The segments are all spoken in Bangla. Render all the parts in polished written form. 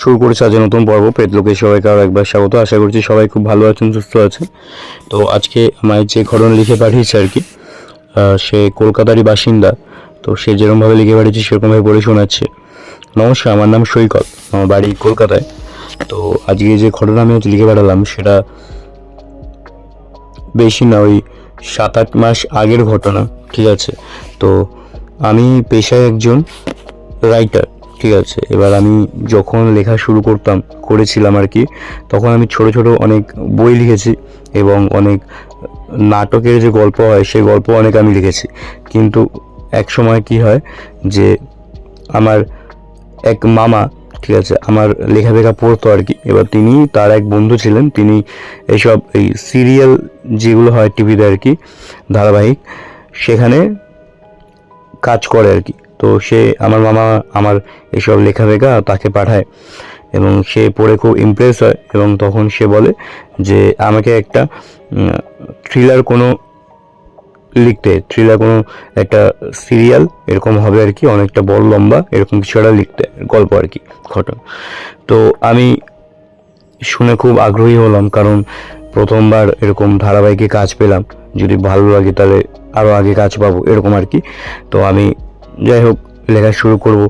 শুরু করেছে আজ নতুন পর্ব প্রেতলোকে সবাইকে আরও একবার স্বাগত। আশা করছি সবাই খুব ভালো আছেন, সুস্থ আছেন। তো আজকে আমার যে ঘটনা লিখে পাঠিয়েছে আর কি, সে কলকাতারই বাসিন্দা। তো সে যেরকমভাবে লিখে পাঠিয়েছে সেরকমভাবে পড়ে শোনাচ্ছে। নমস্কার, আমার নাম সৈকত, আমার বাড়ি কলকাতায়। তো আজকে যে ঘটনা আমি লিখে পাঠালাম সেটা বেশি না, ওই 7-8 মাস আগের ঘটনা। ঠিক আছে, তো আমি পেশায় একজন রাইটার। ঠিক আছে, এবার আমি যখন লেখা শুরু করেছিলাম আর কি, তখন আমি ছোট ছোট অনেক বই লিখেছি এবং অনেক নাটকের যে গল্প হয় সেই গল্প অনেক আমি লিখেছি। কিন্তু এক সময় কি হয় যে আমার এক মামা, ঠিক আছে, আমার লেখালেখা পড়তো আর কি। এবার তিনি, তার এক বন্ধু ছিলেন, তিনি এই সিরিয়াল যেগুলো হয় টিভিতে আর কি, ধারাবাহিক, সেখানে কাজ করে আর কি। তো সে, আমার মামা, আমার এসব লেখালেখা তাকে পাঠায় এবং সে পড়ে খুব ইমপ্রেস হয় এবং তখন সে বলে যে আমাকে একটা থ্রিলার কোনো একটা সিরিয়াল এরকম হবে আর কি, অনেকটা বড় লম্বা এরকম কিছু একটা লিখতে, গল্প আর কি, ঘটনা। তো আমি শুনে খুব আগ্রহী হলাম, কারণ প্রথমবার এরকম ধারাবাহিকে কাজ পেলাম। যদি ভালো লাগে তাহলে আরও আগে কাজ পাবো এরকম আর কি। তো আমি যাই হোক লেখা শুরু করব।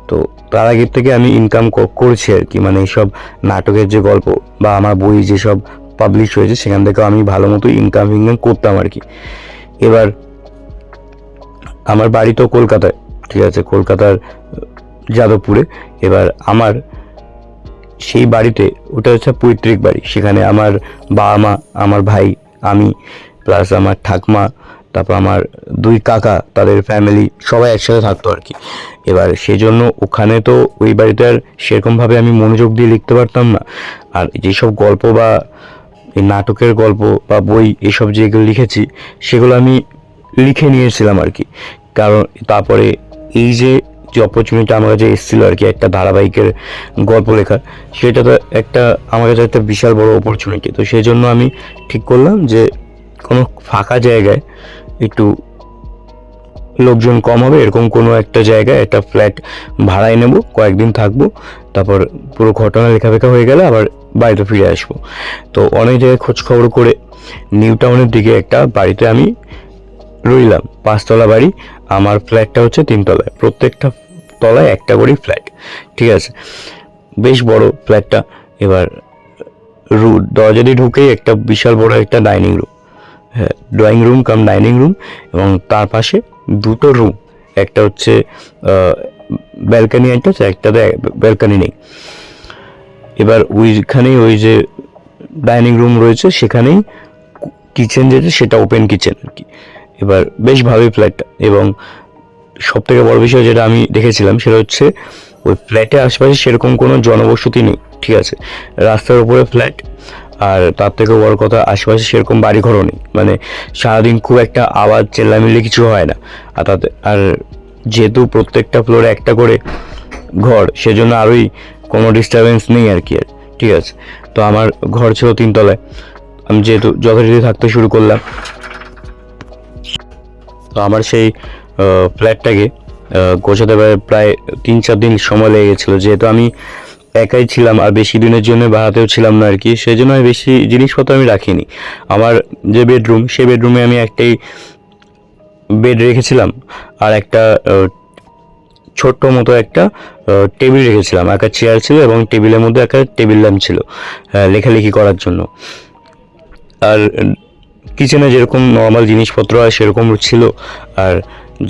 তো তার আগের থেকে আমি ইনকাম করছি আর কি, মানে এইসব নাটকের যে গল্প বা আমার বই যেসব পাবলিশ হয়েছে সেখান থেকে আমি ভালো মতো ইনকাম করতাম আর কি। এবার আমার বাড়ি তো কলকাতায়, ঠিক আছে, কলকাতার যাদবপুরে। এবার আমার সেই বাড়িতে, ওটা হচ্ছে পৈতৃক বাড়ি, সেখানে আমার বাবা মা, আমার ভাই, আমি, প্লাস আমার ঠাকমা, তারপর আমার 2 কাকা, তাদের ফ্যামিলি সবাই একসাথে থাকতো আর কি। এবার সেই জন্য ওখানে তো ওই বাড়িতে আর সেরকমভাবে আমি মনোযোগ দিয়ে লিখতে পারতাম না। আর যেসব গল্প বা এই নাটকের গল্প বা বই এসব যেগুলো লিখেছি সেগুলো আমি লিখে নিয়েছিলাম আর কি। কারণ তারপরে এই যে অপরচুনিটি আমার কাছে এসেছিলো আর কি, একটা ধারাবাহিকের গল্প লেখার, সেটা তো আমার কাছে একটা বিশাল বড় অপরচুনিটি। তো সেই জন্য আমি ঠিক করলাম যে কোনো ফাঁকা জায়গায়, একটু লোকজন কম হবে এরকম কোনো একটা জায়গায় একটা ফ্ল্যাট ভাড়ায় নেব, কয়েকদিন থাকবো, তারপর পুরো ঘটনা লেখালেখা হয়ে গেলে আবার বাড়িতে ফিরে আসবো। তো অনেক জায়গায় খোঁজ খবর করে নিউ টাউনের দিকে একটা বাড়িতে আমি রইলাম। 5 তলা বাড়ি, আমার ফ্ল্যাটটা হচ্ছে 3 তলায়, প্রত্যেকটা তলায় একটা করেই ফ্ল্যাট। ঠিক আছে, বেশ বড় ফ্ল্যাটটা। এবার দরজা দিয়ে ঢুকেই একটা বিশাল বড় একটা ডাইনিং রুম, হ্যাঁ, drawing room cum dining room, এবং তার পাশে 2টো রুম। একটা হচ্ছে ব্যালকানি, একটাতে ব্যালকানি নেই। এবার ওইখানেই, ওই যে ডাইনিং রুম রয়েছে সেখানেই কিচেন, যেটা সেটা ওপেন কিচেন আর কি। এবার বেশ ভালোই ফ্ল্যাটটা, এবং সব থেকে বড় বিষয় যেটা আমি দেখেছিলাম সেটা হচ্ছে ওই ফ্ল্যাটের আশেপাশে সেরকম কোনো জনবসতি নেই। ঠিক আছে, রাস্তার উপরে ফ্ল্যাট, আর তার থেকেও বড় কথা আশেপাশে সেরকম বাড়িঘরও নেই, মানে সারাদিন খুব একটা আওয়াজ চেল্লামিল্লি কিছু হয় না। আর যেহেতু প্রত্যেকটা ফ্লোরে একটা করে ঘর, সেজন্য আরোই কোনো ডিস্টারবেন্স নেই আর কি। ঠিক আছে, তো আমার ঘর ছিল 3 তলায়। আমি যেহেতু যথারীতি থাকতে শুরু করলাম, তো আমার সেই ফ্ল্যাটটাকে গোছাতে প্রায় 3-4 দিন সময় লেগে গেছিলো, যেহেতু আমি একাই ছিলাম আর বেশি দিনের জন্য বাড়াতেও ছিলাম না আর কি। সেই জন্য আমি বেশি জিনিসপত্র আমি রাখিনি। আমার যে বেডরুম, সেই বেডরুমে আমি একটাই বেড রেখেছিলাম, আর একটা ছোট্ট মতো একটা টেবিল রেখেছিলাম, একটা চেয়ার ছিল এবং টেবিলের মধ্যে একটা টেবিল ল্যাম্প ছিল লেখালেখি করার জন্য। আর কিচেনে যেরকম নর্মাল জিনিসপত্র হয় সেরকম ছিল। আর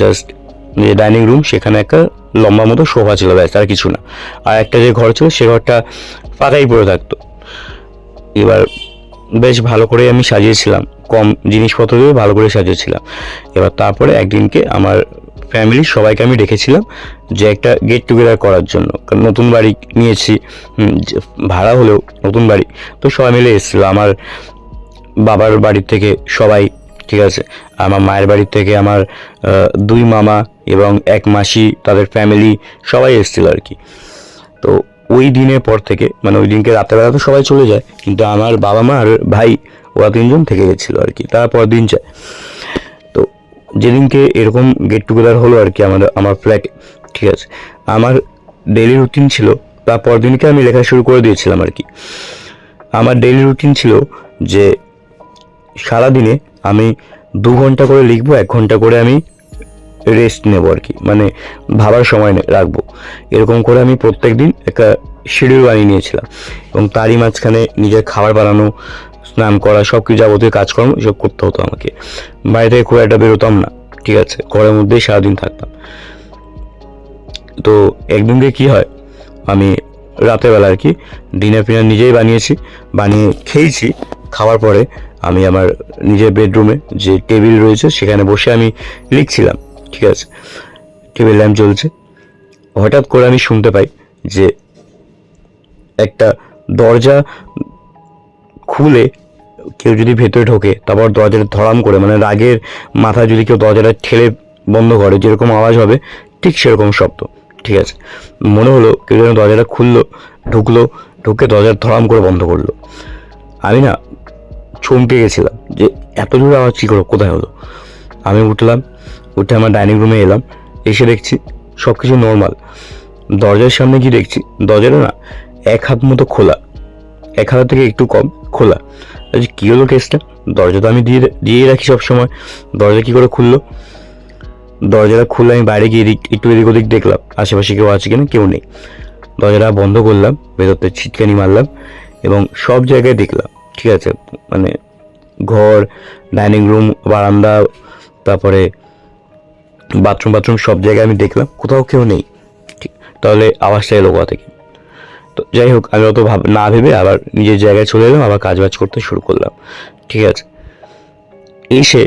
জাস্ট যে ডাইনিং রুম, সেখানে একটা লম্বা মতো সোফা ছিল, ব্যাস, আর কিছু না। আর একটা যে ঘর ছিল সে ঘরটা ফাঁকাই পড়ে থাকতো। এবার বেশ ভালো করে আমি সাজিয়েছিলাম, কম জিনিসপত্র দিয়ে ভালো করে সাজিয়েছিলাম। এবার তারপরে একদিনকে আমার ফ্যামিলির সবাইকে আমি ডেকেছিলাম যে একটা গেট টুগেদার করার জন্য, কারণ নতুন বাড়ি নিয়েছি, ভাড়া হলেও নতুন বাড়ি, তো সবাই মিলে এসেছিলো। আমার বাবার বাড়ির থেকে সবাই, ঠিক আছে, আমার মায়ের বাড়ির থেকে আমার 2 মামা এবং 1 মাসি, তাদের ফ্যামিলি সবাই এসেছিল আর কি। তো ওই দিনের পর থেকে, মানে ওই দিনকে রাতেরবেলা তো সবাই চলে যায়, কিন্তু আমার বাবা মা আর ভাই, ওরা 3 জন থেকে গেছিলো আর কি, তারপর দিন যায়। তো যেদিনকে এরকম গেট টুগেদার হলো আর কি আমার ফ্ল্যাটে, ঠিক আছে, আমার ডেইলি রুটিন ছিল তারপর দিনকে আমি লেখা শুরু করে দিয়েছিলাম আর কি। আমার ডেইলি রুটিন ছিল যে সারাদিনে আমি 2 ঘন্টা করে লিখবো, 1 ঘন্টা করে আমি রেস্ট নেবো আর কি, মানে ভাবার সময় রাখবো। এরকম করে আমি প্রত্যেক দিন একটা শিডিউল বানিয়ে নিয়েছিলাম, এবং তারই মাঝখানে নিজের খাবার বানানো, স্নান করা, সব কিছু যাবতীয় কাজকর্ম এসব করতে হতো আমাকে। বাইরে থেকে খুব একটা বেরোতাম না, ঠিক আছে, ঘরের মধ্যেই সারাদিন থাকতাম। তো একদিনকে কি হয়, আমি রাতের বেলা আর কি ডিনার ফিনার নিজেই বানিয়েছি, বানিয়ে খেয়েছি। খাওয়ার পরে আমি আমার নিজের বেডরুমে যে টেবিল রয়েছে সেখানে বসে আমি লিখছিলাম, ঠিক আছে, টেবিল ল্যাম্প জ্বলছে। হঠাৎ করে আমি শুনতে পাই যে একটা দরজা খুলে কেউ যদি ভেতরে ঢোকে, তারপর দরজাটা ধড়াম করে, মানে রাগের মাথা যদি কেউ দরজাটা ঠেলে বন্ধ করে যেরকম আওয়াজ হবে, ঠিক সেরকম শব্দ, ঠিক আছে। মনে হলো কেউ যেন দরজাটা খুললো, ঢুকলো, ঢুকে দরজা ধড়াম করে বন্ধ করলো। আমি না চমকে গেছিলাম যে এত জোরে আওয়াজ কী করে, কোথায় হলো। আমি উঠলাম, উঠে আমার ডাইনিং রুমে এলাম, এসে দেখছি সব কিছু নর্মাল। দরজার সামনে গিয়ে দেখছি দরজাটা না 1 হাত মতো খোলা, 1 হাত থেকে একটু কম খোলা। কী হলো কেসটা, দরজা তো আমি দিয়েই রাখি সবসময়, দরজা কী করে খুললো। দরজাটা খুলে আমি বাইরে গিয়ে একটু এদিক ওদিক দেখলাম আশেপাশে কেউ আছে কিনা, কেউ নেই। দরজাটা বন্ধ করলাম, ভেতর থেকে ছিটকানি মারলাম এবং সব জায়গায় দেখলাম, ঠিক আছে, মানে ঘর, ডাইনিং রুম, বারান্দা, তারপরে বাথরুম সব জায়গায় আমি দেখলাম, কোথাও কেউ নেই। ঠিক, তাহলে আওয়াজটা এলো কোথা থেকে। তো যাই হোক, আমি অত না ভেবে আবার নিজের জায়গায় চলে এলাম, আবার কাজবাজ করতে শুরু করলাম, ঠিক আছে। এসে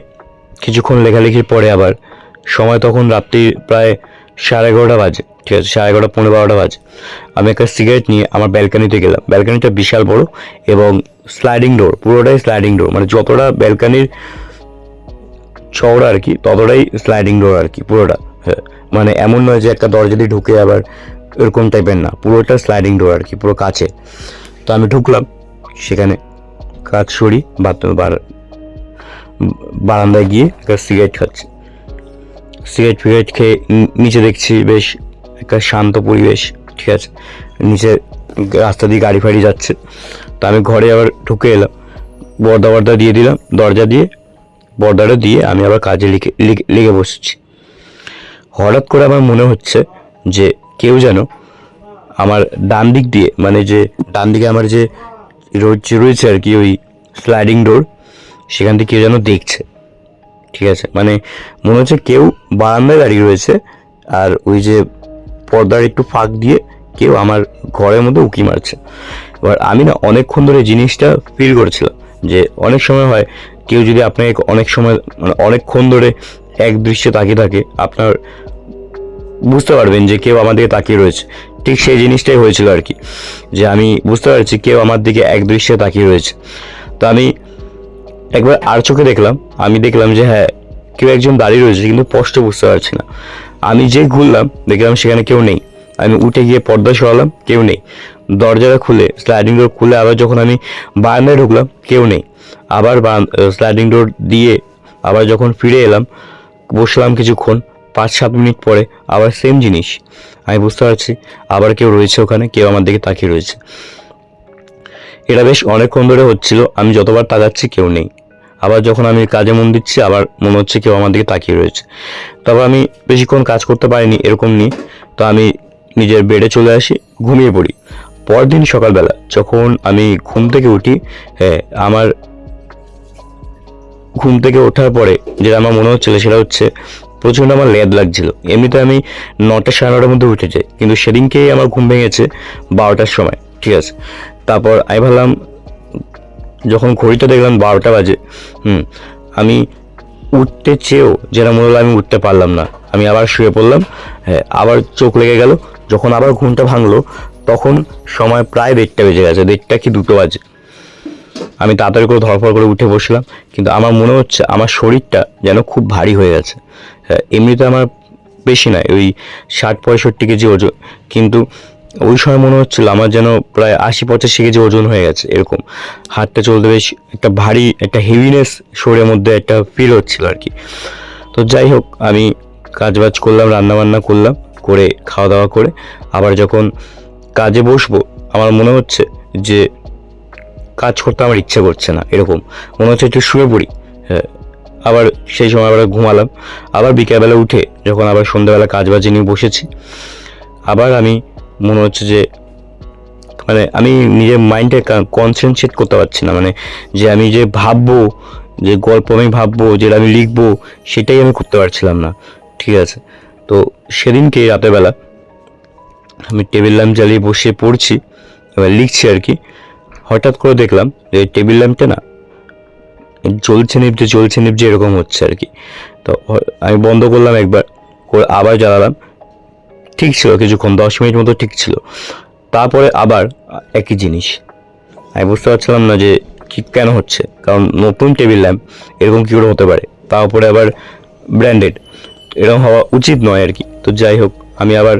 কিছুক্ষণ লেখালেখির পরে আবার সময় তখন রাত্রি প্রায় 11:30 বাজে, ঠিক আছে, 11:30 12:30 বাজে। আমি একটা সিগারেট নিয়ে আমার ব্যালকানিতে গেলাম। ব্যালকানিটা বিশাল বড় এবং স্লাইডিং ডোর, পুরোটাই স্লাইডিং ডোর, মানে যতটা ব্যালকানির চওড়া আর কি ততটাই স্লাইডিং ডোর আর কি পুরোটা। হ্যাঁ, মানে এমন নয় যে একটা দরজা দিয়ে ঢুকে আবার এরকম টাইপের না, পুরোটা স্লাইডিং ডোর আর কি, পুরো কাছে। তো আমি ঢুকলাম সেখানে, কাজ সরি বারান্দায় গিয়ে একটা সিগারেট খাচ্ছি। সিগারেট খেয়ে নিচে দেখছি বেশ একটা শান্ত পরিবেশ, ঠিক আছে, নিচে রাস্তা দিয়ে গাড়ি ফাড়ি যাচ্ছে। তো আমি ঘরে আবার ঢুকে এলাম, পর্দা দিয়ে দিলাম, পর্দাটা দিয়ে আমি আবার কাজে লিখে বসেছি। হঠাৎ করে আমার মনে হচ্ছে যে কেউ যেন আমার ডান দিক দিয়ে, মানে যে ডান দিকে আমার যে রয়েছে আর কি ওই স্লাইডিং ডোর, সেখান থেকে কেউ যেন দেখছে, ঠিক আছে। মানে মনে হচ্ছে কেউ বারান্দায় দাঁড়িয়ে রয়েছে, আর ওই যে পর্দার একটু ফাঁক দিয়ে কেউ আমার ঘরের মধ্যে উঁকি মারছে। এবার আমি না অনেকক্ষণ ধরে জিনিসটা ফিল করেছিলাম যে অনেক সময় হয় কেউ যদি আপনাকে অনেক সময়, মানে অনেকক্ষণ ধরে এক দৃশ্যে তাকিয়ে থাকে, আপনার বুঝতে পারবেন যে কেউ আমার দিকে তাকিয়ে রয়েছে। ঠিক সেই জিনিসটাই হয়েছিল আর কি, যে আমি বুঝতে পারছি কেউ আমার দিকে এক দৃশ্যে তাকিয়ে রয়েছে। তো আমি একবার আর চোখে দেখলাম, আমি দেখলাম যে হ্যাঁ কেউ একজন দাঁড়িয়ে রয়েছে, কিন্তু স্পষ্ট বুঝতে পারছি না। আমি যে ঘুরলাম দেখলাম সেখানে কেউ নেই। আমি উঠে গিয়ে পর্দা সরালাম, কেউ নেই। দরজাটা খুলে, স্লাইডিং ডোর খুলে আবার যখন আমি বারান্দায় ঢুকলাম, কেউ নেই। আবার স্লাইডিং ডোর দিয়ে আবার যখন ফিরে এলাম, বসলাম কিছুক্ষণ, 5-7 মিনিট পরে আবার সেম জিনিস। আমি বুঝতে পারছি আবার কেউ রয়েছে ওখানে, কেউ আমার দিকে তাকিয়ে রয়েছে। এটা বেশ অনেকক্ষণ ধরে হচ্ছিল, আমি যতবার তাকাচ্ছি কেউ নেই। আবার যখন আমি কাজে মন দিচ্ছি আবার মনে হচ্ছে কেউ আমার দিকে তাকিয়ে রয়েছে। তারপর আমি বেশিক্ষণ কাজ করতে পারিনি এরকম নিয়ে, তো আমি নিজের বেডে চলে আসি, ঘুমিয়ে পড়ি। পরদিন সকালবেলা যখন আমি ঘুম থেকে উঠি, হ্যাঁ, আমার ঘুম থেকে ওঠার পরে যেটা আমার মনে হচ্ছিল সেটা হচ্ছে প্রচণ্ড আমার লেদ লাগছিল। এমনিতে আমি 9টা 9:30টার মধ্যে উঠে যাই, কিন্তু সেদিনকেই আমার ঘুম ভেঙেছে 12টার সময়, ঠিক আছে। তারপর আমি ভাবলাম, যখন ঘড়িটা দেখলাম 12টা বাজে, আমি উঠতে চেয়েও যেটা মনে হলো আমি উঠতে পারলাম না। আমি আবার শুয়ে পড়লাম, হ্যাঁ, আবার চোখ লেগে গেল। যখন আবার ঘুমটা ভাঙলো তখন সময় প্রায় 1:30 বেজে গেছে, 1:30 কি 2টো বাজে। আমি তাড়াতাড়ি করে ধরফর করে উঠে বসলাম, কিন্তু আমার মনে হচ্ছে আমার শরীরটা যেন খুব ভারী হয়ে গেছে। হ্যাঁ, এমনিতে আমার বেশি নয়, ওই 60-65 কেজি ওজন, কিন্তু ওই সময় মনে হচ্ছিল আমার যেন প্রায় 80-85 কেজি ওজন হয়ে গেছে এরকম। হাঁটতে চলতে বেশ একটা ভারী, একটা হেভিনেস শরীরের মধ্যে একটা ফিল হচ্ছিল আর কি। তো যাই হোক, আমি কাজবাজ করলাম, রান্নাবান্না করলাম, করে খাওয়া দাওয়া করে আবার যখন কাজে বসবো, আমার মনে হচ্ছে যে কাজ করতে আমার ইচ্ছে করছে না, এরকম মনে হচ্ছে একটু শুয়ে পড়ি। হ্যাঁ, আবার সেই সময় আবার ঘুমালাম। আবার বিকেলবেলা উঠে যখন আবার সন্ধ্যাবেলা কাজ বাজে নিয়ে বসেছি, আবার আমি মনে হচ্ছে যে মানে আমি নিজের মাইন্ডে কনসেন্ট্রেট করতে পারছি না, মানে যে আমি যে ভাববো, যে গল্প আমি ভাববো, যেটা আমি লিখবো, সেটাই আমি করতে পারছিলাম না। ঠিক আছে, তো সেদিনকে রাতের বেলা আমি টেবিল ল্যাম্প জ্বালিয়ে বসে পড়ছি, এবার লিখছি আর কি। হঠাৎ করে দেখলাম যে টেবিল ল্যাম্পটা না জ্বলছে নিভছে এরকম হচ্ছে আর কি। তো আমি বন্ধ করলাম একবার, করে আবার জ্বালালাম। ঠিক ছিল কিছুক্ষণ, 10 মিনিট মতো ঠিক ছিল। তারপরে আবার একই জিনিস। আমি বুঝতে পারছিলাম না যে কি কেন হচ্ছে, কারণ নতুন টেবিল ল্যাম্প এরকম কী করে হতে পারে, তারপরে আবার ব্র্যান্ডেড, এরকম হওয়া উচিত নয় আর কি। তো যাই হোক, আমি আবার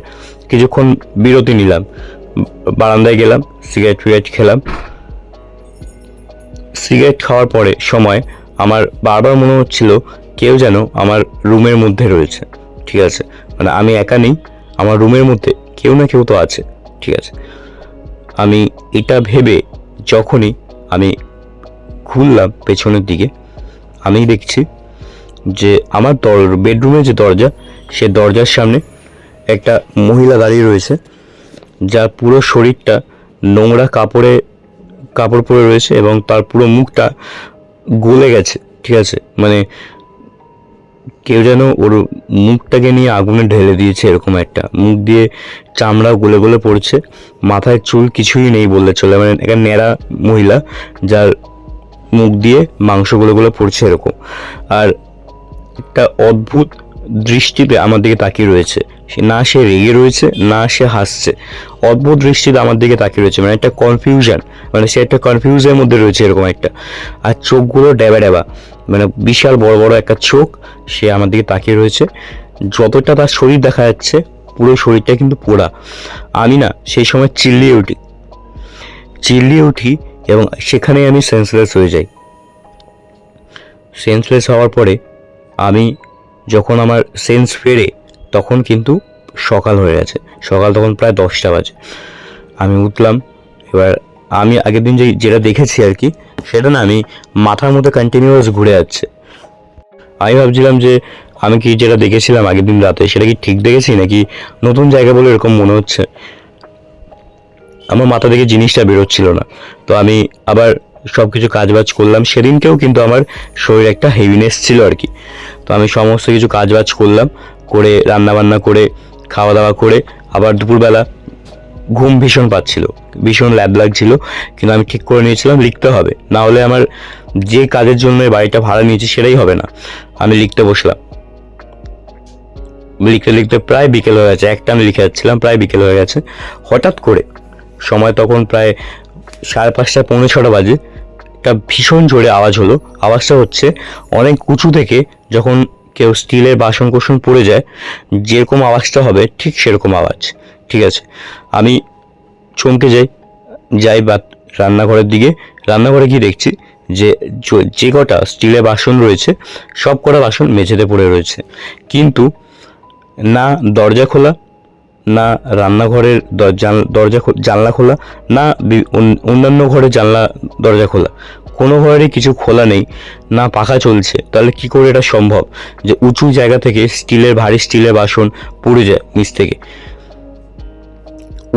কিছুক্ষণ বিরতি নিলাম, বারান্দায় গেলাম, সিগারেট খেলাম। সিগারেট খাওয়ার পরে সময় আমার বারবার মনে হচ্ছিল কেউ যেন আমার রুমের মধ্যে রয়েছে। ঠিক আছে, মানে আমি একা নেই, আমার রুমের মধ্যে কেউ না কেউ তো আছে। ঠিক আছে, আমি এটা ভেবে যখনই আমি খুললাম পেছনের দিকে, আমি দেখছি যে আমার বেডরুমের যে দরজা, সে দরজার সামনে একটা মহিলা দাঁড়িয়ে রয়েছে, যার পুরো শরীরটা নোংরা কাপড় পরে রয়েছে এবং তার পুরো মুখটা গলে গেছে। ঠিক আছে, মানে কেউ যেন ওর মুখটাকে নিয়ে আগুনে ঢেলে দিয়েছে, এরকম একটা মুখ দিয়ে চামড়া গলে গলে পড়ছে, মাথায় চুল কিছুই নেই বললে চলে, মানে একটা ন্যাড়া মহিলা যার মুখ দিয়ে মাংস গলে গলে পড়ছে এরকম। আর একটা অদ্ভুত দৃষ্টিতে আমার দিকে তাকিয়ে রয়েছে, না সে রেগে রয়েছে না সে হাসছে, অদ্ভুত দৃষ্টিতে আমার দিকে তাকিয়ে রয়েছে, মানে একটা কনফিউশন, মানে সে একটা কনফিউজের মধ্যে রয়েছে এরকম একটা। আর চোখগুলো ড্যাবা ড্যাবা, মানে বিশাল বড় বড় একটা চোখ, সে আমার দিকে তাকিয়ে রয়েছে। যতটা তার শরীর দেখা যাচ্ছে, পুরো শরীরটা কিন্তু পোড়া। আমি না সেই সময় চিল্লিয়ে উঠি এবং সেখানে আমি সেন্সলেস হয়ে যাই। সেন্সলেস হওয়ার পরে আমি যখন আমার সেন্স ফেরে, তখন কিন্তু সকাল হয়ে গেছে। সকাল তখন প্রায় 10টা বাজে। আমি উঠলাম। এবার আমি আগের দিন যেটা দেখেছি আর কি, সেটা না আমি মাথার মধ্যে কন্টিনিউয়াস ঘুরে যাচ্ছে। আমি ভাবছিলাম যে আমি কি যেটা দেখেছিলাম আগের দিন রাতে, সেটা কি ঠিক দেখেছি নাকি নতুন জায়গা বলে এরকম মনে হচ্ছে। আমার মাথা থেকে জিনিসটা বেরোচ্ছিল না। তো আমি আবার সব কিছু কাজবাজ করলাম। সেদিনকেও কিন্তু আমার শরীরে একটা হেভিনেস ছিল আর কি। তো আমি সমস্ত কিছু কাজবাজ করলাম, করে রান্নাবান্না করে খাওয়া দাওয়া করে আবার দুপুরবেলা ঘুম ভীষণ পাচ্ছিল, ভীষণ ল্যাব লাগছিল, কিন্তু আমি ঠিক করে নিয়েছিলাম লিখতে হবে, না হলে আমার যে কাজের জন্য বাড়িটা ভাড়া নিয়েছি সেটাই হবে না। আমি লিখতে বসলাম। লিখতে প্রায় বিকেল হয়ে গেছে, একটা আমি লিখে যাচ্ছিলাম, প্রায় বিকেল হয়ে গেছে। হঠাৎ করে সময় তখন প্রায় 5:30 পৌনে 6টা বাজে, একটা ভীষণ জোরে আওয়াজ হলো। আওয়াজটা হচ্ছে অনেক উঁচু থেকে যখন কেউ স্টিলের বাসন কোসন পড়ে যায় যেরকম আওয়াজটা হবে, ঠিক সেরকম আওয়াজ। ঠিক আছে, আমি চমকে যাই বা রান্নাঘরের দিকে। রান্নাঘরে গিয়ে দেখছি যে যে কটা স্টিলের বাসন রয়েছে সব কটা বাসন মেঝেতে পড়ে রয়েছে, কিন্তু না দরজা খোলা, না রান্নাঘরের জানলা খোলা, না অন্যান্য ঘরের জানলা দরজা খোলা, কোনো ঘরেরই কিছু খোলা নেই, না পাখা চলছে। তাহলে কি করে এটা সম্ভব যে উঁচু জায়গা থেকে ভারী স্টিলের বাসন পড়ে যায় নিচ থেকে?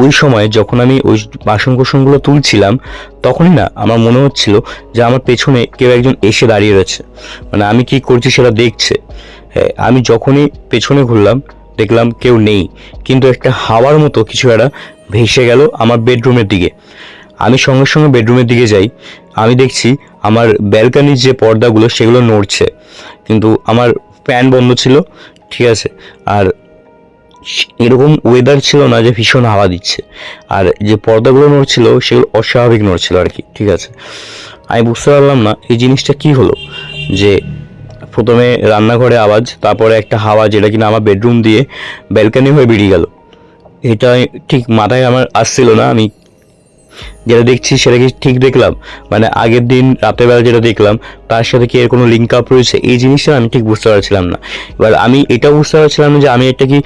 ওই সময় যখন আমি ওই বাসন কোসনগুলো তুলছিলাম, তখনই না আমার মনে হচ্ছিল যে আমার পেছনে কেউ একজন এসে দাঁড়িয়ে রয়েছে, মানে আমি কি করছি সেটা দেখছে। হ্যাঁ, আমি যখনই পেছনে ঘুরলাম দেখলাম কেউ নেই, কিন্তু একটা হাওয়ার মতো কিছু একটা ভেসে গেল আমার বেডরুমের দিকে। আমি সঙ্গে সঙ্গে বেডরুমের দিকে যাই। আমি দেখছি আমার ব্যালকনির যে পর্দাগুলো সেগুলো নড়ছে, কিন্তু আমার ফ্যান বন্ধ ছিল। ঠিক আছে, আর এরকম ওয়েদার ছিল না যে ভীষণ হাওয়া দিচ্ছে, আর যে পর্দাগুলো নড়ছিল সেগুলো অস্বাভাবিক নড়ছিল আর কি। ঠিক আছে, আমি বুঝতে পারলাম না এই জিনিসটা কি হলো, যে প্রথমে রান্নাঘরে আওয়াজ, তারপরে একটা হাওয়া যেটা কিনা আমার বেডরুম দিয়ে ব্যালকনি হয়ে বেরিয়ে গেল। এটা ঠিক মাথায় আমার আসছিল না। আমি যেটা দেখছি সেটা কি ঠিক দেখলাম, মানে আগের দিন রাতের বেলা যেটা দেখলাম তার সাথে কি এর কোনো লিঙ্ক আপ রয়েছে, এই জিনিসটা আমি ঠিক বুঝতে পারছিলাম না। এবার আমি এটাও বুঝতে পারছিলাম না যে আমি এটা কি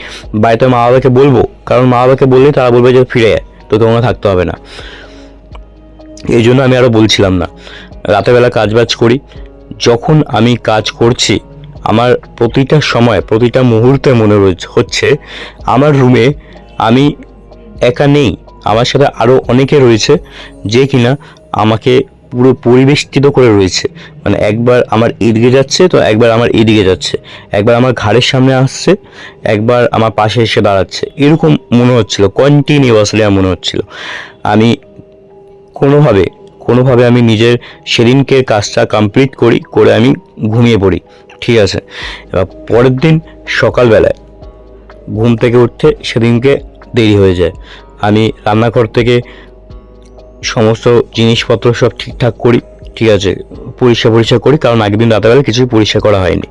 বাড়িতে মা বাবাকে বলবো, কারণ মা বাবাকে বললে তারা বলবে যে ফিরে যায়, তো তো তোমাকে থাকতে হবে না। এই জন্য আমি আরও বলছিলাম না। রাতের বেলা কাজ বাজ করি, যখন আমি কাজ করছি আমার প্রতিটা সময় প্রতিটা মুহূর্তে মনে হচ্ছে আমার রুমে আমি একা নেই, আমার সাথে আরও অনেকে রয়েছে যে কিনা আমাকে পুরো পরিবেষ্টিত করে রয়েছে। মানে একবার আমার এদিকে যাচ্ছে তো একবার আমার এদিকে যাচ্ছে, একবার আমার ঘাড়ের সামনে আসছে, একবার আমার পাশে এসে দাঁড়াচ্ছে, এরকম মনে হচ্ছিল, কন্টিনিউয়াসলি আমার মনে হচ্ছিল। আমি কোনোভাবে আমি নিজের সেদিনকে কাজটা কমপ্লিট করে আমি ঘুমিয়ে পড়ি, ঠিক আছে। এবার পরের দিন সকালবেলায় ঘুম থেকে উঠতে সেদিনকে দেরি হয়ে যায়। আমি রান্নাঘর থেকে সমস্ত জিনিসপত্র সব ঠিকঠাক করি, ঠিক আছে, পরিষ্কার করি, কারণ আগের দিন রাতেরবেলা কিছুই পরিষ্কার করা হয়নি।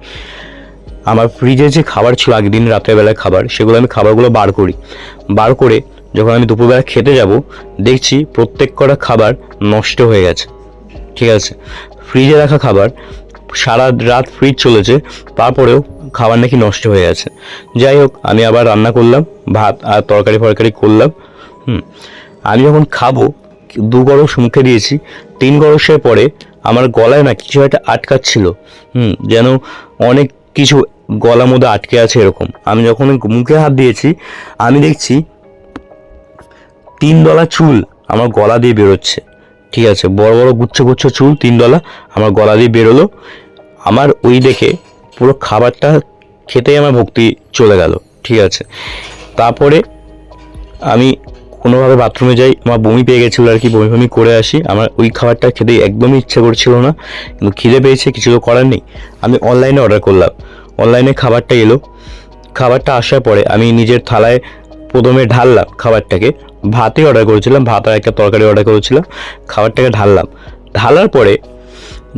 আমার ফ্রিজে যে খাবার ছিল আগের দিন রাতের বেলায় খাবার, সেগুলো আমি খাবারগুলো বার করে যখন আমি দুপুরবেলা খেতে যাব দেখছি প্রত্যেক কটা খাবার নষ্ট হয়ে গেছে, ঠিক আছে। ফ্রিজে রাখা খাবার সারা রাত ফ্রিজ চলেছে, তারপরেও খাবার নাকি নষ্ট হয়ে গেছে। যাই হোক, আমি আবার রান্না করলাম, ভাত আর তরকারি করলাম। আমি যখন খাবো 2 গরস মুখে দিয়েছি, 3 গরসের পরে আমার গলায় না কিছু একটা আটকাচ্ছিল, যেন অনেক কিছু গলার মধ্যে আটকে আছে এরকম। আমি যখন মুখে হাত দিয়েছি আমি দেখছি 3 ডলা চুল আমার গলা দিয়ে বেরোচ্ছে, ঠিক আছে, বড় বড় গুচ্ছ চুল 3 ডলা আমার গলা দিয়ে বেরোলো। আমার ওই দেখে পুরো খাবারটা খেতেই আমার ভক্তি চলে গেল, ঠিক আছে। তারপরে আমি কোনোভাবে বাথরুমে যাই, আমার বমি পেয়ে গেছিলো আর কি, বমি করে আসি। আমার ওই খাবারটা খেতে একদমই ইচ্ছে করছিল না, কিন্তু খিদে পেয়েছে, কিছু তো করার নেই। আমি অনলাইনে অর্ডার করলাম, অনলাইনে খাবারটা এলো। খাবারটা আসার পরে আমি নিজের থালায় প্রথমে ঢাললাম খাবারটাকে, ভাতই অর্ডার করেছিলাম, ভাত আর একটা তরকারি অর্ডার করেছিলাম। খাবারটাকে ঢালার পরে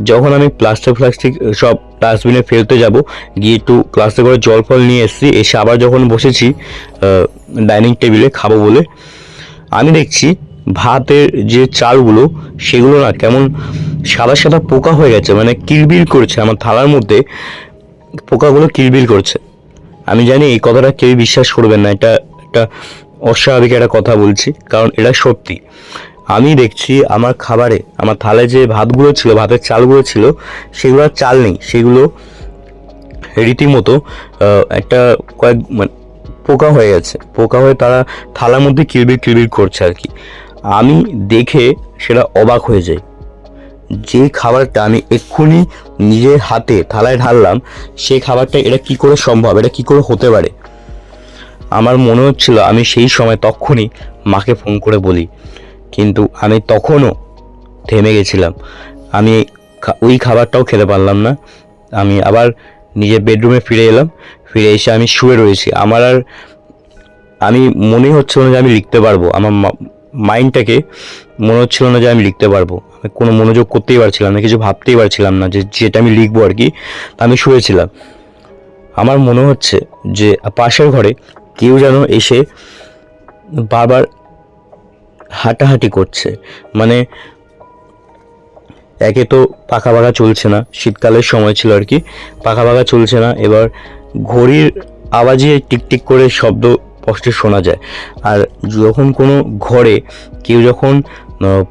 যখন আমি প্লাস্টিক সব ডাস্টবিনে ফেলতে যাব, গিয়ে একটু ক্লাসে করে জল ফল নিয়ে এসে আবার যখন বসেছি ডাইনিং টেবিলে খাবো বলে, আমি দেখছি ভাতের যে চালগুলো সেগুলো না কেমন সাদা পোকা হয়ে গেছে, মানে কিলবিল করছে, আমার থালার মধ্যে পোকাগুলো কিলবিল করছে। আমি জানি এই কথাটা কেউ বিশ্বাস করবেন না, এটা একটা অস্বাভাবিক একটা কথা বলছি, কারণ এটা সত্যি। আমি দেখছি আমার খাবারে, আমার থালায় যে ভাতগুলো ছিল, ভাতের চালগুলো ছিল, সেগুলো আর চাল নেই, সেগুলো রীতিমতো একটা মানে পোকা হয়ে গেছে, পোকা হয়ে তারা থালার মধ্যে কিলবিল করছে আর কি। আমি দেখে সেটা অবাক হয়ে যাই, যে খাবারটা আমি এক্ষুনি নিজের হাতে থালায় ঢাললাম, সেই খাবারটা এটা কি করে সম্ভব, এটা কি করে হতে পারে। আমার মনে হচ্ছিল আমি সেই সময় তখনই মাকে ফোন করে বলি, কিন্তু আমি তখনও থেমে গেছিলাম। আমি ওই খাবারটাও খেতে পারলাম না। আমি আবার নিজের বেডরুমে ফিরে এলাম, ফিরে এসে আমি শুয়ে রয়েছি। আমি মনেই হচ্ছিল না যে আমি লিখতে পারবো, আমার মাইন্ডটাকে মনে হচ্ছিল না যে আমি লিখতে পারবো, আমি কোনো মনোযোগ করতেই পারছিলাম না, কিছু ভাবতেই পারছিলাম না যে যেটা আমি লিখবো আর কি। আমি শুয়েছিলাম, আমার মনে হচ্ছে যে পাশের ঘরে কেউ যেন এসে বারবার হাঁটাহাঁটি করছে। মানে একে তো পাখা বাগা চলছে না, শীতকালের সময় ছিল আর কি, পাখা বাগা চলছে না, এবার ঘড়ির আওয়াজে টিকটিক করে শব্দ স্পষ্ট শোনা যায়। আর যখন কোনো ঘরে কেউ যখন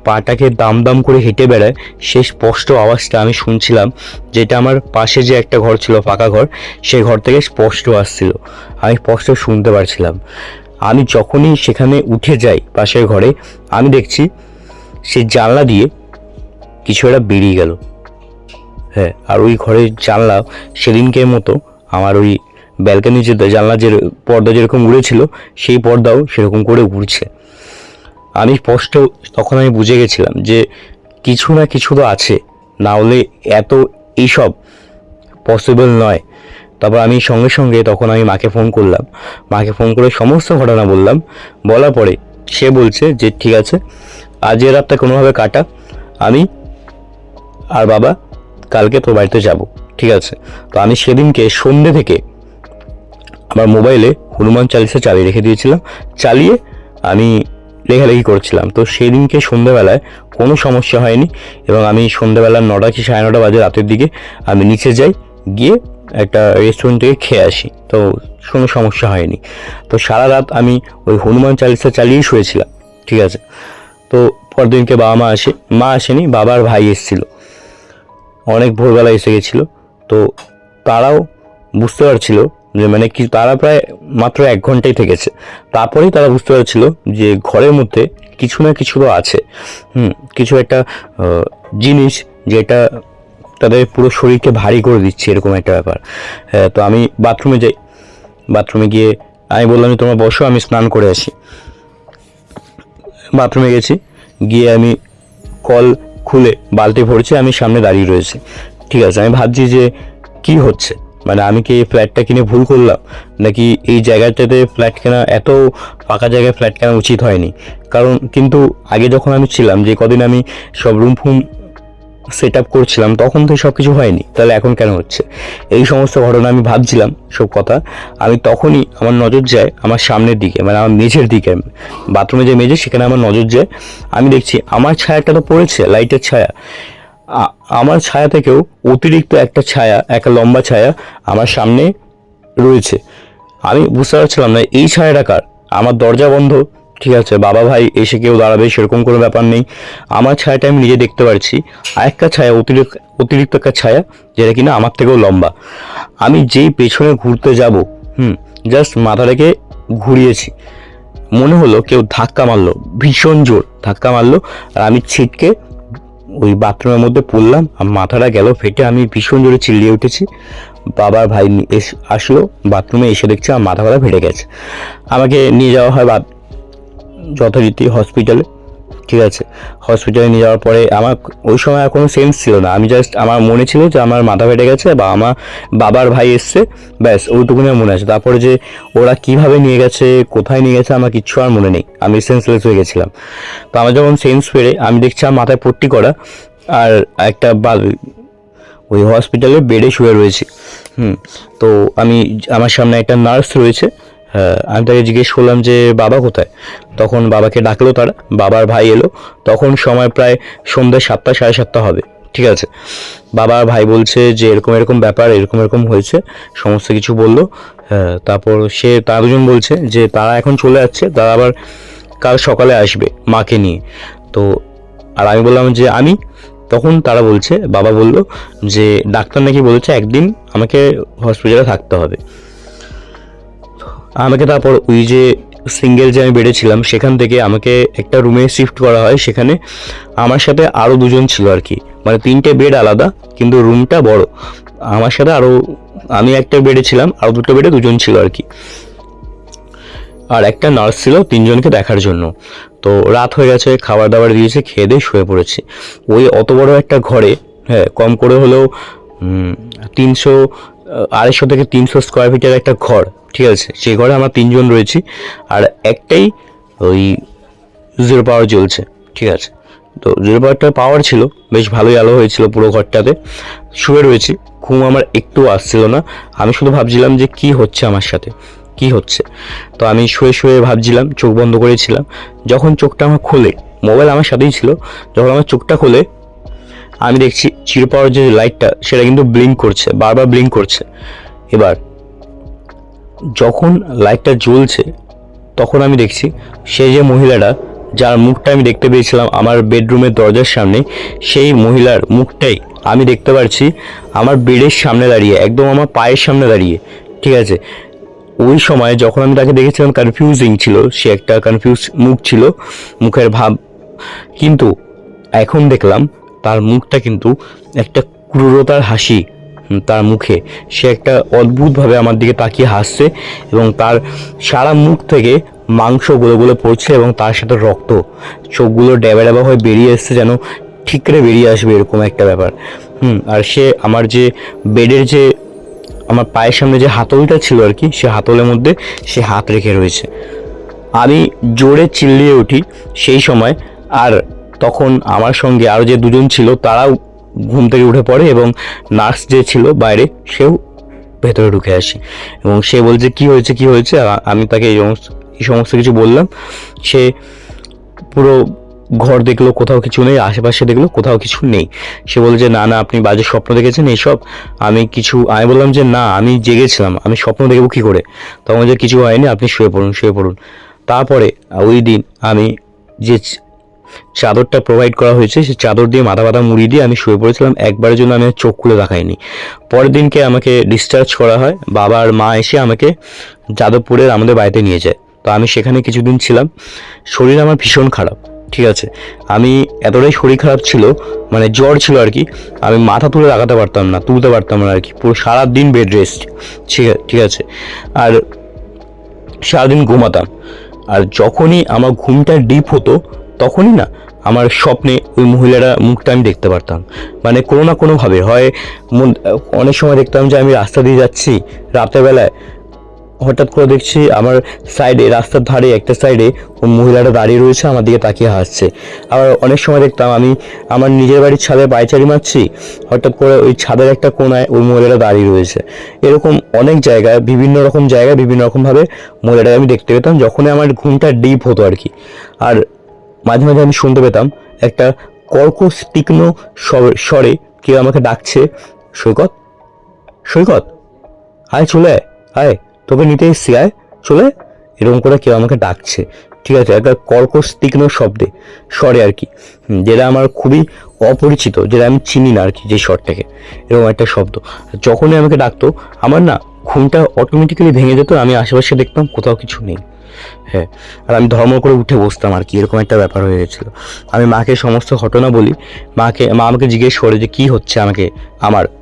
পাটাকে দাম করে হেঁটে বেড়ায়, সেই স্পষ্ট আওয়াজটা আমি শুনছিলাম, যেটা আমার পাশে যে একটা ঘর ছিল পাকা ঘর, সেই ঘর থেকে স্পষ্ট আসছিল, আমি স্পষ্ট শুনতে পারছিলাম। আমি যখনই সেখানে উঠে যাই পাশের ঘরে, আমি দেখছি সেই জানলা দিয়ে কিছু একটা বেরিয়ে গেল। হ্যাঁ, আর ওই ঘরের জানলা সেদিনকের মতো আমার ওই ব্যালকনি যে জানলা যে পর্দা যেরকম উড়েছিল, সেই পর্দাও সেরকম করে উড়ছে। আমি স্পষ্ট তখন আমি বুঝে গেছিলাম যে কিছু না কিছু তো আছে, না হলে এত এইসব পসিবল নয়। তারপর আমি সঙ্গে তখন আমি মাকে ফোন করলাম, মাকে ফোন করে সমস্ত ঘটনা বললাম। বলার পরে সে বলছে যে ঠিক আছে, আজকের রাতটা কোনোভাবে কাটা, আমি আর বাবা কালকে তোর বাড়িতে যাব, ঠিক আছে। তো আমি সেদিনকে সন্ধ্যে থেকে আমার মোবাইলে হনুমান চালিসা চালিয়ে রেখে দিয়েছিলাম, চালিয়ে আমি লেখালেখি করছিলাম। তো সেদিনকে সন্ধ্যেবেলায় কোনো সমস্যা হয়নি, এবং আমি সন্ধ্যেবেলা 9টা কি 9:30 বাজে রাতের দিকে আমি নিচে যাই, গিয়ে একটা রেস্টুরেন্ট থেকে খেয়ে আসি, তো কোনো সমস্যা হয়নি। তো সারা রাত আমি ওই হনুমান চালিসা চালিয়েই শুয়েছিলাম, ঠিক আছে। তো পরদিনকে বাবা মা আসে, মা আসেনি, বাবার ভাই এসেছিল, অনেক ভোরবেলা এসে গেছিলো। তো তারাও বুঝতে পারছিল যে মানে কি, তারা প্রায় মাত্র 1 ঘন্টাই থেকেছে, তারপরেই তারা বুঝতে পারছিল যে ঘরের মধ্যে কিছু না কিছু তো আছে, কিছু একটা জিনিস যেটা তাদের পুরো শরীরকে ভারী করে দিচ্ছে, এরকম একটা ব্যাপার। হ্যাঁ, তো আমি বাথরুমে যাই, বাথরুমে গিয়ে আমি বললাম যে তোমরা বসো, আমি স্নান করে আসি। বাথরুমে গেছি, গিয়ে আমি কল খুলে বালতি ভরছি, আমি সামনে দাঁড়িয়ে রয়েছি। ঠিক আছে, আমি ভাবছি যে কি হচ্ছে, মানে আমি কি এই ফ্ল্যাটটা কিনে ভুল করলাম, নাকি এই জায়গাটাতে ফ্ল্যাট কেনা, এত ফাঁকা জায়গায় ফ্ল্যাট কেনা উচিত হয়নি। কারণ কিন্তু আগে যখন আমি ছিলাম, যে কদিন আমি সব রুম ফুম সেট আপ করছিলাম, তখন তো সব কিছু হয়নি, তাহলে এখন কেন হচ্ছে? এই সমস্ত ঘটনা আমি ভাবছিলাম সব কথা। আমি তখনই আমার নজর যায় আমার সামনের দিকে, মানে আমার মেঝের দিকে, বাথরুমে যে মেঝে সেখানে আমার নজর যায়। আমি দেখছি আমার ছায়াটা তো পড়েছে, লাইটের ছায়া, আমার ছায়া থেকেও অতিরিক্ত একটা ছায়া, একটা লম্বা ছায়া আমার সামনে রয়েছে। আমি বুঝতে পারছিলাম না এই ছায়াটা কার। আমার দরজা বন্ধ, ঠিক আছে, বাবা ভাই এসে কেউ দাঁড়াবে সেরকম কোনো ব্যাপার নেই, আমার ছায়াটা আমি নিজে দেখতে পারছি। আর একটা ছায়া, অতিরিক্ত অতিরিক্ত একটা ছায়া, যেটা কিনা আমার থেকেও লম্বা। আমি যেই পেছনে ঘুরতে যাব, জাস্ট মাথাটাকে ঘুরিয়েছি, মনে হলো কেউ ধাক্কা মারলো, ভীষণ জোর ধাক্কা মারলো, আর আমি ছিটকে ওই বাথরুমের মধ্যে পড়লাম, আর মাথাটা গেল ফেটে। আমি ভীষণ জোরে চিল্লিয়ে উঠেছি। বাবার ভাই আসলো, বাথরুমে এসে দেখছে আমার মাথা ব্যথা ফেটে গেছে। আমাকে নিয়ে যাওয়া হয় যথারীতি হসপিটালে। ঠিক আছে, হসপিটালে নিয়ে যাওয়ার পরে আমার ওই সময় আর কোনো সেন্স ছিল না, আমি জাস্ট, আমার মনে ছিল যে আমার মাথা ফেটে গেছে বা আমার বাবার ভাই এসছে, ব্যাস ওইটুকুনি মনে আছে। তারপরে যে ওরা কিভাবে নিয়ে গেছে, কোথায় নিয়ে গেছে, আমার কিচ্ছু আর মনে নেই, আমি সেন্সলেস হয়ে গেছিলাম। তো আমার যখন সেন্স ফেরে, আমি দেখছি আমার মাথায় পট্টি করা, আর একটা ওই হসপিটালে বেডে শুয়ে রয়েছি। তো আমার সামনে একটা নার্স রয়েছে। হ্যাঁ, আমি তাকে জিজ্ঞেস করলাম যে বাবা কোথায়। তখন বাবাকে ডাকলো তারা, বাবার ভাই এলো। তখন সময় প্রায় সন্ধ্যে 7টা, 7:30 হবে। ঠিক আছে, বাবার ভাই বলছে যে এরকম এরকম ব্যাপার, এরকম এরকম হয়েছে, সমস্ত কিছু বললো। হ্যাঁ, তারপর তারা দুজন বলছে যে তারা এখন চলে যাচ্ছে, তারা আবার কাল সকালে আসবে মাকে নিয়ে। তো আর আমি বললাম যে তখন তারা বলছে, বাবা বলল যে ডাক্তার নাকি বলেছে একদিন আমাকে হসপিটালে থাকতে হবে। আমাকে তারপর ওই যে সিঙ্গেল যে আমি বেডেছিলাম সেখান থেকে আমাকে একটা রুমে শিফট করা হয়। সেখানে আমার সাথে আরও দুজন ছিল আর কি, মানে 3টে বেড আলাদা, কিন্তু রুমটা বড়। আমার সাথে আমি একটা বেডে ছিলাম, আরও 2টো বেডে দুজন ছিল আর কি। আর একটা নার্স ছিল 3জনকে দেখার জন্য। তো রাত হয়ে গেছে, খাবার দাবার দিয়েছে, খেয়ে দিয়ে শুয়ে পড়েছি ওই অত বড় একটা ঘরে। হ্যাঁ, কম করে হলেও 250 থেকে 300 স্কোয়ার ফিটের একটা ঘর। ঠিক আছে, সেই ঘরে আমরা 3জন রয়েছি, আর একটাই ওই 0 পাওয়ার জ্বলছে। ঠিক আছে, তো 0 পাওয়ারটা পাওয়ার ছিল, বেশ ভালোই আলো হয়েছিল পুরো ঘরটাতে। শুয়ে রয়েছি, ঘুম আমার একটু আসছিল না। আমি শুধু ভাবছিলাম যে কি হচ্ছে আমার সাথে, কি হচ্ছে। তো আমি শুয়ে শুয়ে ভাবছিলাম, চোখ বন্ধ করেছিলাম। যখন চোখটা আমার খোলে, মোবাইল আমার সাথেই ছিল, যখন আমার চোখটা খোলে আমি দেখছি 0 পাওয়ার যে লাইটটা সেটা কিন্তু ব্লিঙ্ক করছে, বারবার ব্লিঙ্ক করছে। এবার যখন লাইটটা জ্বলছে তখন আমি দেখছি সেই যে মহিলাটা, যার মুখটা আমি দেখতে পেয়েছিলাম আমার বেডরুমের দরজার সামনে, সেই মহিলার মুখটাই আমি দেখতে পাচ্ছি আমার বেডের সামনে দাঁড়িয়ে, একদম আমার পায়ের সামনে দাঁড়িয়ে। ঠিক আছে, ওই সময় যখন আমি তাকে দেখেছিলাম কনফিউজিং ছিল, সে একটা কনফিউজ মুখ ছিল, মুখের ভাব। কিন্তু এখন দেখলাম তার মুখটা কিন্তু একটা ক্রূরতার হাসি তার মুখে। সে একটা অদ্ভুতভাবে আমার দিকে তাকিয়ে হাসছে, এবং তার সারা মুখ থেকে মাংস গলে গলে পড়ছে, এবং তার সাথে রক্ত। চোখগুলো ড্যাবা ড্যাবা হয়ে বেরিয়ে এসছে, যেন ঠিকরে বেরিয়ে আসবে এরকম একটা ব্যাপার। আর সে আমার যে বেডের যে আমার পায়ের সামনে যে হাতলটা ছিল আর কি, সে হাতলের মধ্যে সে হাত রেখে রয়েছে। আমি জোরে চিল্লিয়ে উঠি সেই সময়। আর তখন আমার সঙ্গে আরও যে দুজন ছিল তারাও ঘুম থেকে উঠে পড়ে, এবং নার্স যে ছিল বাইরে সেও ভেতরে ঢুকে আসে, এবং সে বলছে কি হয়েছে কি হয়েছে। আমি তাকে এই সমস্ত কিছু বললাম। সে পুরো ঘর দেখলো, কোথাও কিছু নেই, আশেপাশে দেখলো, কোথাও কিছু নেই। সে বলছে না না, আপনি বাজে স্বপ্ন দেখেছেন এইসব। আমি বললাম যে না, আমি জেগেছিলাম, আমি স্বপ্ন দেখবো কি করে। তখন যে কিছু হয়নি, আপনি শুয়ে পড়ুন শুয়ে পড়ুন। তারপরে ওই দিন আমি যে চাদরটা প্রোভাইড করা হয়েছে সেই চাদর দিয়ে মাথা ব্যথা মুড়ি দিয়ে আমি শুয়ে পড়েছিলাম। একবারের জন্য আমি চোখ খুলে দেখাইনি। পরের দিনকে আমাকে ডিসচার্জ করা হয়, বাবা আর মা এসে আমাকে যাদবপুরের আমাদের বাড়িতে নিয়ে যায়। তো আমি সেখানে কিছুদিন ছিলাম। শরীর আমার ভীষণ খারাপ, ঠিক আছে। আমি এতটাই শরীর খারাপ ছিল, মানে জ্বর ছিল আর কি, আমি মাথা তুলে রাখাতে পারতাম না, তুলতে পারতাম না আর কি, পুরো সারাদিন বেড রেস্ট, ঠিক আছে। আর সারাদিন ঘুমাতাম। আর যখনই আমার ঘুমটা ডিপ হতো তখনই না আমার স্বপ্নে ওই মহিলারা মুখটা আমি দেখতে পারতাম, মানে কোনো না কোনোভাবে হয়। অনেক সময় দেখতাম যে আমি রাস্তা দিয়ে যাচ্ছি রাতের বেলায়, হঠাৎ করে দেখছি আমার সাইডে, রাস্তার ধারে একটা সাইডে ওই মহিলাটা দাঁড়িয়ে রয়েছে, আমার দিকে তাকিয়ে হাসছে। আবার অনেক সময় দেখতাম আমি আমার নিজের বাড়ির ছাদে পায়চারি মারছি, হঠাৎ করে ওই ছাদের একটা কোনায় ওই মহিলাটা দাঁড়িয়ে রয়েছে। এরকম অনেক জায়গায়, বিভিন্ন রকম জায়গায় বিভিন্ন রকমভাবে মহিলাটাকে আমি দেখতে পেতাম যখনই আমার ঘুমটা ডিপ হতো আর কি। আর মাঝে মাঝে আমি শুনতে পেতাম একটা কর্কশ তীক্ষ্ণ স্বরে কেউ আমাকে ডাকছে, সৈকত, সৈকত, আয় চলে আয়, তোকে নিতে এসছি, আয় চলে। এরকম করে কেউ আমাকে ডাকছে, ঠিক আছে, একটা কর্কশ তীক্ষ্ণ শব্দে, স্বরে আর কি, যেটা আমার খুবই অপরিচিত, যেটা আমি চিনি না আর কি, যে স্বরটাকে, এরকম একটা শব্দ। যখনই আমাকে ডাকতো আমার না ঘুমটা অটোমেটিক্যালি ভেঙে যেত, আমি আশেপাশে দেখতাম কোথাও কিছু নেই। হ্যাঁ, আর আমি ধর্ম করে উঠে বসতাম আর কি, এরকম একটা ব্যাপার হয়ে গেছিলো। আমি মাকে সমস্ত ঘটনা বলি, মা আমাকে জিজ্ঞেস করে যে কি হচ্ছে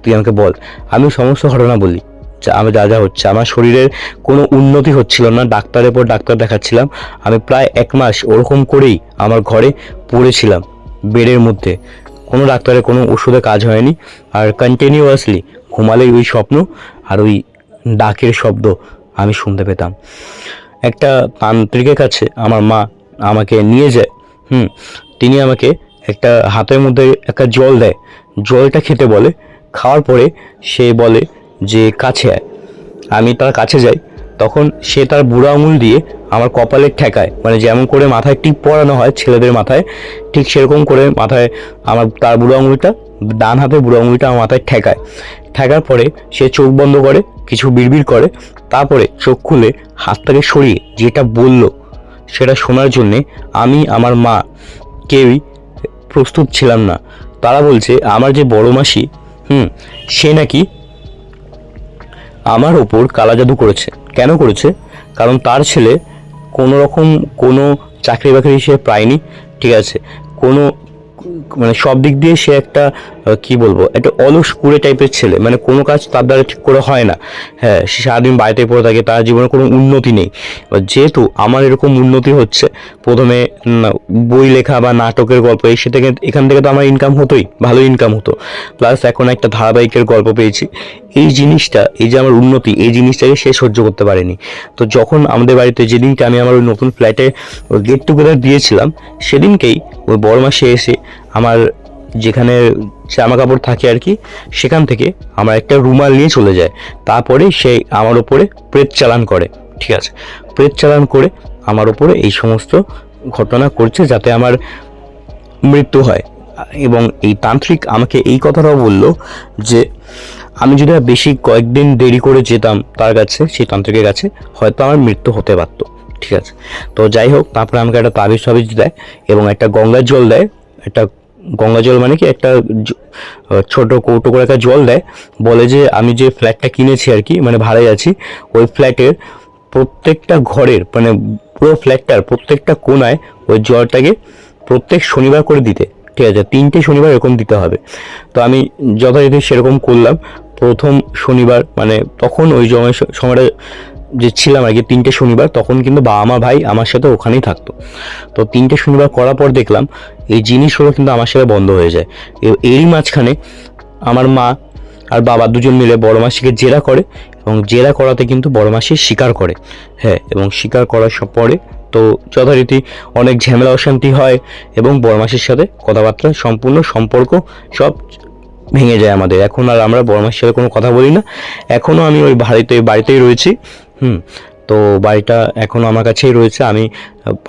তুই আমাকে বল। আমি সমস্ত ঘটনা বলি, আমি যা যা হচ্ছে। আমার শরীরের কোনো উন্নতি হচ্ছিল না, ডাক্তারের পর ডাক্তার দেখাচ্ছিলাম। আমি প্রায় 1 মাস ওরকম করেই আমার ঘরে পড়েছিলাম বেডের মধ্যে, কোনো ডাক্তারের কোনো ওষুধে কাজ হয়নি। আর কন্টিনিউয়াসলি ঘুমালেই ওই স্বপ্ন আর ওই ডাকের শব্দ আমি শুনতে পেতাম। একটা তান্ত্রিকের কাছে আমার মা আমাকে নিয়ে যায়। তিনি আমাকে একটা হাতের মধ্যে একটা জল দেয়, জলটা খেতে বলে। খাওয়ার পরে সে বলে যে কাছে আয়। আমি তার কাছে যাই, তখন সে তার বুড়ো আঙুল দিয়ে আমার কপালের ঠেকায়, মানে যেমন করে মাথায় টিপ পরানো হয় ছেলেদের মাথায়, ঠিক সেরকম করে মাথায় তার বুড়ো আঙুলটা, ডান হাতের বুড়ো আঙুলটা আমার মাথায় ঠেকার পরে সে চোখ বন্ধ করে কিছু বিড়বিড় করে, তারপরে চোখ খুলে হাতটাকে সরিয়ে যেটা বলল সেটা শোনার জন্যে আমি, আমার মা কেউই প্রস্তুত ছিলাম না। তারা বলছে আমার যে বড় মাসি, সে নাকি আমার ওপর কালা জাদু করেছে। কেন করেছে? কারণ তার ছেলে কোনো রকম কোনো চাকরি বাকরি সে পায়নি, ঠিক আছে, কোনো মানে সব দিক দিয়ে সে একটা কি বলবো, একটা অলস কুড়ে টাইপের ছেলে, মানে কোনো কাজ তার দ্বারা ঠিক করে হয় না। হ্যাঁ, সে সারাদিন বাড়িতে পড়ে থাকে, তার জীবনে কোনো উন্নতি নেই। যেহেতু আমার এরকম উন্নতি হচ্ছে, প্রথমে বই লেখা বা নাটকের গল্প এখান থেকে তো আমার ইনকাম হতোই, ভালো ইনকাম হতো, প্লাস এখন একটা ধারাবাহিকের গল্প পেয়েছি। এই জিনিসটা, এই যে আমার উন্নতি, এই জিনিসটাকে সে সহ্য করতে পারেনি। তো যখন আমাদের বাড়িতে যেদিনকে আমি আমার ওই নতুন ফ্ল্যাটে গেট টুগেদার দিয়েছিলাম, সেদিনকেই ওই বড় মাসে এসে আমার যেখানে জামা কাপড় থাকে আর কি, সেখান থেকে আমার একটা রুমাল নিয়ে চলে যায়। তারপরে সে আমার ওপরে প্রেত চালান করে, ঠিক আছে, প্রেত চালান করে আমার ওপরে এই সমস্ত ঘটনা করছে যাতে আমার মৃত্যু হয়। এবং এই তান্ত্রিক আমাকে এই কথাটাও বলল যে আমি যদি বেশি কয়েকদিন দেরি করে যেতাম তার কাছে, সেই তান্ত্রিকের কাছে, হয়তো আমার মৃত্যু হতে পারত, ঠিক আছে। তো যাই হোক, তারপরে আমাকে একটা তাবিজ দেয় এবং একটা গঙ্গার জল দেয়। একটা গঙ্গা জল মানে কি, একটা ছোট কৌটো করে একটা জল দেয়, বলে যে আমি যে ফ্ল্যাটটা কিনেছি আর কি, মানে ভাড়ায় আছি, ওই ফ্ল্যাটের প্রত্যেকটা ঘরের, মানে পুরো ফ্ল্যাটটার প্রত্যেকটা কোনায় ওই জলটাকে প্রত্যেক শনিবার করে দিতে, ঠিক আছে, 3টে শনিবার এরকম দিতে হবে। তো আমি যথারীতি সেরকম করলাম। প্রথম শনিবার, মানে তখন ওই সময়টা যে ছিলাম আর কি, 3টে শনিবার, তখন কিন্তু বাবা মা ভাই আমার সাথে ওখানেই থাকতো। তো 3টে শনিবার করার পর দেখলাম এই জিনিসগুলো কিন্তু আমার সাথে বন্ধ হয়ে যায়। এরই মাঝখানে আমার মা আর বাবা দুজন মিলে বড় মাসিকে জেরা করে, এবং জেরা করাতে কিন্তু বড় মাসি স্বীকার করে। হ্যাঁ, এবং স্বীকার করার পরে তো যথারীতি অনেক ঝামেলা অশান্তি হয়, এবং বড় মাসির সাথে কথাবার্তা, সম্পূর্ণ সম্পর্ক সব ভেঙে যায় আমাদের। এখন আর আমরা বড় মাসির সাথে কোনো কথা বলি না। এখনও আমি ওই বাড়িতেই রয়েছি। তো বাড়িটা এখনও আমার কাছেই রয়েছে। আমি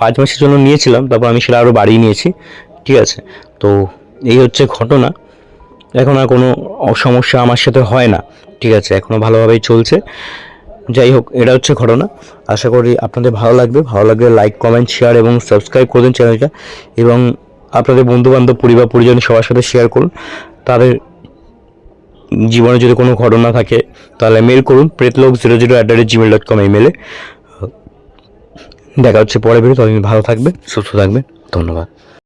5 মাসের জন্য নিয়েছিলাম, তারপর আমি সেটা আরও বাড়িয়ে নিয়েছি, ঠিক আছে। তো এই হচ্ছে ঘটনা। এখন আর কোনো সমস্যা আমার সাথে হয় না, ঠিক আছে, এখনও ভালোভাবেই চলছে। যাই হোক, এটা হচ্ছে ঘটনা। আশা করি আপনাদের ভালো লাগবে। ভালো লাগলে লাইক, কমেন্ট, শেয়ার এবং সাবস্ক্রাইব করে দিন চ্যানেলটা, এবং আপনাদের বন্ধুবান্ধব, পরিবার পরিজন সবার সাথে শেয়ার করুন। তাদের জীবনে যদি কোনো ঘটনা থাকে তাহলে মেল করুন pretlog00@gmail.com ইমেলে। দেখা হচ্ছে পরের ভিডিও। ততদিন ভালো থাকবে, সুস্থ থাকবে। ধন্যবাদ।